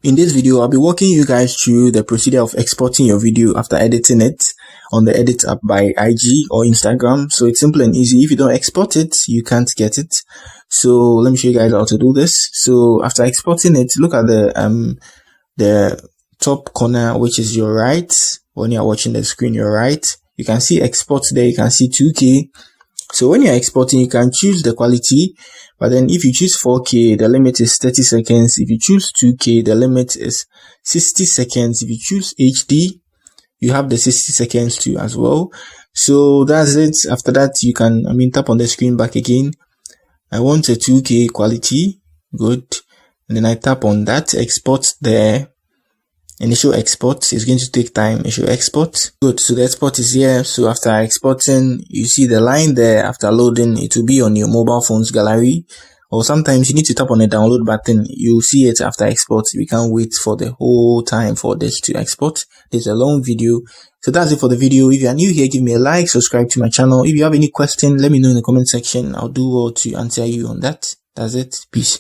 In this video, I'll be walking you guys through the procedure of exporting your video after editing it on the Edit app by IG or Instagram. So it's simple and easy. If you don't export it, you can't get it. So let me show you guys how to do this. So after exporting it, look at the top corner, which is your right. When you're watching the screen, your right, you can see export there. You can see 2K. So when you're exporting, you can choose the quality, but then if you choose 4K, the limit is 30 seconds. If you choose 2K, the limit is 60 seconds. If you choose HD, you have the 60 seconds too as well. So that's it. After that, you can, tap on the screen back again. I want a 2K quality. Good. And then I tap on that, export there. Initial export is going to take time. Initial export. Good. So the export is here. So after exporting, you see the line there. After loading, it will be on your mobile phone's gallery. Or sometimes you need to tap on the download button. You'll see it after export. We can't wait for the whole time for this to export. There's a long video. So that's it for the video. If you are new here, give me a like, subscribe to my channel. If you have any question, let me know in the comment section. I'll do well to answer you on that. That's it. Peace.